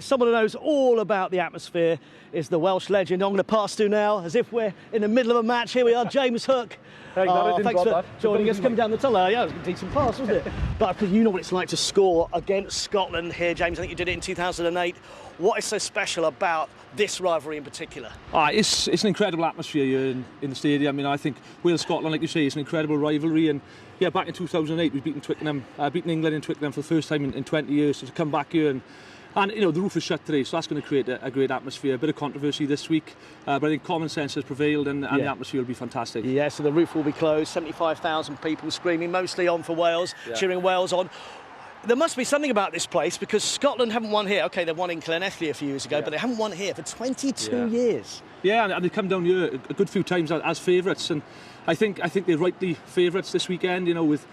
Someone who knows all about the atmosphere is the Welsh legend I'm going to pass to now, as if we're in the middle of a match. Here we are, James Hook. Thanks for joining us, coming down the tunnel. Yeah, it was a decent pass, wasn't it? But because you know what it's like to score against Scotland here, James. I think you did it in 2008. What is so special about this rivalry in particular? It's an incredible atmosphere here in the stadium. I mean, I think Wales-Scotland, like you say, is an incredible rivalry. And yeah, back in 2008, we've beaten England in Twickenham for the first time in 20 years. So to come back here and you know, the roof is shut today, so that's going to create a great atmosphere. A bit of controversy this week, but I think common sense has prevailed and the atmosphere will be fantastic. Yeah, so the roof will be closed, 75,000 people screaming, mostly on for Wales, cheering Wales on. There must be something about this place because Scotland haven't won here. OK, they won in Llanelli a few years ago, but they haven't won here for 22 years. Yeah, and they come down here a good few times as favourites, and I think they're rightly favourites this weekend, you know, with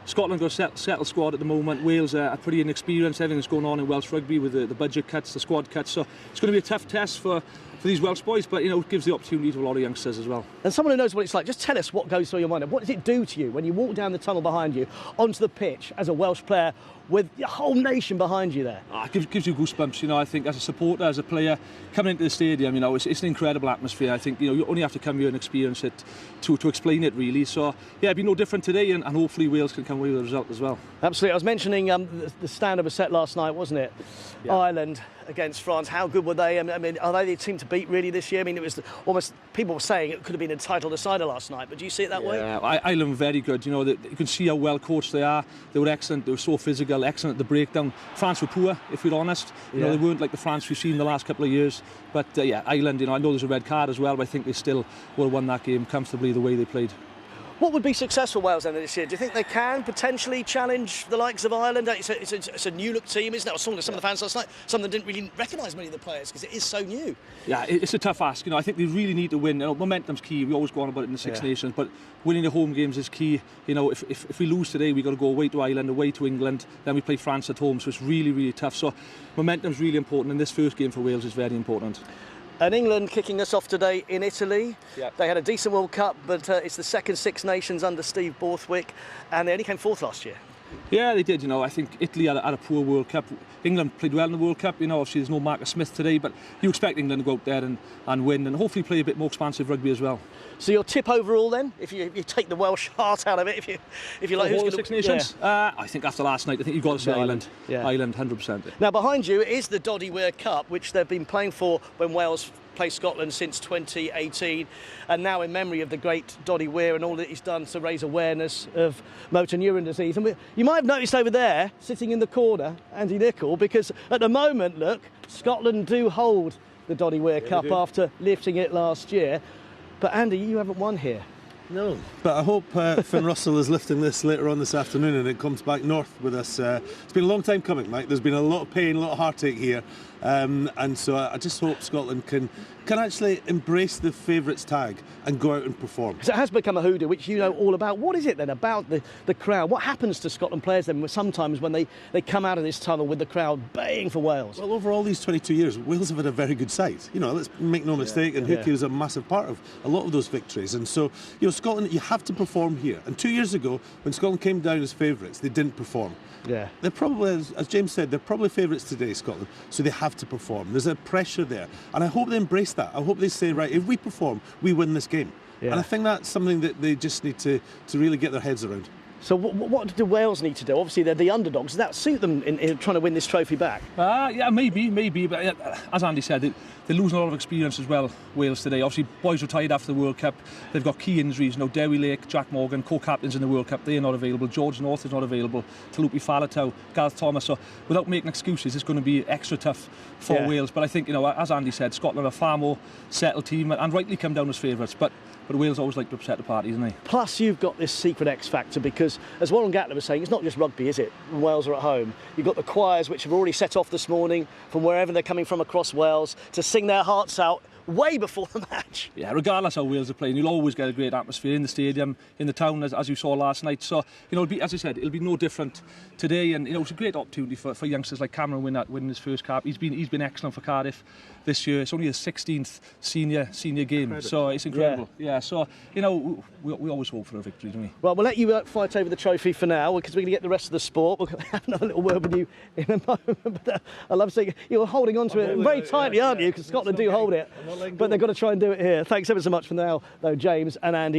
Scotland got a settled squad at the moment. Wales are pretty inexperienced. Everything's going on in Welsh rugby with the budget cuts, the squad cuts. So it's going to be a tough test for these Welsh boys, but you know, it gives the opportunity to a lot of youngsters as well. And someone who knows what it's like, just tell us what goes through your mind. What does it do to you when you walk down the tunnel behind you onto the pitch as a Welsh player with the whole nation behind you there? It gives you goosebumps, you know. I think as a supporter, as a player, coming into the stadium, you know, it's an incredible atmosphere. I think, you know, you only have to come here and experience it to explain it, really. So, yeah, it'll be no different today, and hopefully Wales can come away with a result as well. Absolutely. I was mentioning the stand-up set last night, wasn't it? Yeah. Ireland against France. How good were they? I mean, are they the team to beat really this year? I mean, it was almost, people were saying it could have been a title decider last night, but do you see it that way? Yeah, Ireland were very good. You know, you can see how well coached they are. They were excellent. They were so physical, excellent at the breakdown. France were poor, if we're honest. You know, they weren't like the France we've seen the last couple of years. But yeah, Ireland, you know, I know there's a red card as well, but I think they still would have won that game comfortably the way they played. What would be successful Wales then this year? Do you think they can potentially challenge the likes of Ireland? It's a new look team, isn't it? I was talking to some of the fans last night. Some of them didn't really recognise many of the players because it is so new. Yeah, it's a tough ask. You know, I think they really need to win. You know, momentum's key. We always go on about it in the Six Nations, but winning the home games is key. You know, if we lose today, we've got to go away to Ireland, away to England, then we play France at home. So it's really, really tough. So momentum's really important, and this first game for Wales is very important. And England kicking us off today in Italy. Yep. They had a decent World Cup, but it's the second Six Nations under Steve Borthwick, and they only came fourth last year. Yeah, they did. You know, I think Italy had a poor World Cup. England played well in the World Cup. You know, obviously there's no Marcus Smith today, but you expect England to go out there and win, and hopefully play a bit more expansive rugby as well. So your tip overall then, if you take the Welsh heart out of it, if you like, who's going to Six Nations? Yeah. I think after last night, I think you've got to say Ireland. Yeah. Ireland, 100%. Now behind you is the Doddy Weir Cup, which they've been playing for when Wales play Scotland since 2018, and now in memory of the great Doddy Weir and all that he's done to raise awareness of motor neuron disease. And you might have noticed over there, sitting in the corner, Andy Nicol, because at the moment, look, Scotland do hold the Doddy Weir Cup after lifting it last year. But Andy, you haven't won here. No, but I hope Finn Russell is lifting this later on this afternoon and it comes back north with us. It's been a long time coming, Mike. There's been a lot of pain, a lot of heartache here. And so I just hope Scotland can actually embrace the favourites tag and go out and perform. So it has become a hoodoo, which you know all about. What is it then about the crowd? What happens to Scotland players then sometimes when they come out of this tunnel with the crowd baying for Wales? Well, over all these 22 years, Wales have had a very good side. You know, let's make no mistake, and Hookie was a massive part of a lot of those victories. And so, you know, Scotland, you have to perform here. And 2 years ago, when Scotland came down as favourites, they didn't perform. Yeah. They're probably, as James said, they're probably favourites today, Scotland, so they have to perform. There's a pressure there, and I hope they embrace that. I hope they say, right, if we perform, we win this game. Yeah. And I think that's something that they just need to really get their heads around. So what do Wales need to do? Obviously, they're the underdogs. Does that suit them in trying to win this trophy back? Yeah, maybe. But as Andy said, they're losing a lot of experience as well, Wales today. Obviously, boys retired after the World Cup. They've got key injuries. You know, Dewi Lake, Jack Morgan, co-captains in the World Cup, they're not available. George North is not available. Talupi Faletau, Gareth Thomas. So without making excuses, it's going to be extra tough for Wales. But I think, you know, as Andy said, Scotland are a far more settled team and rightly come down as favourites. But Wales always like to upset the party, isn't they? Plus, you've got this secret X factor because, as Warren Gatland was saying, it's not just rugby, is it? When Wales are at home. You've got the choirs which have already set off this morning from wherever they're coming from across Wales to sing their hearts out way before the match. Yeah, regardless how Wales are playing, you'll always get a great atmosphere in the stadium, in the town, as you saw last night. So, it'll be, as I said, it'll be no different today. And it's a great opportunity for youngsters like Cameron winning his first cap. He's been excellent for Cardiff this year. It's only his 16th senior game, incredible. So it's incredible. Yeah. So we always hope for a victory, don't we? Well, we'll let you fight over the trophy for now, because we're going to get the rest of the sport. We'll have another little word with you in a moment. But I love seeing you're holding on to it very tightly, aren't you? Because Scotland do hold it, but they've got to try and do it here. Thanks ever so much for now, though, James and Andy.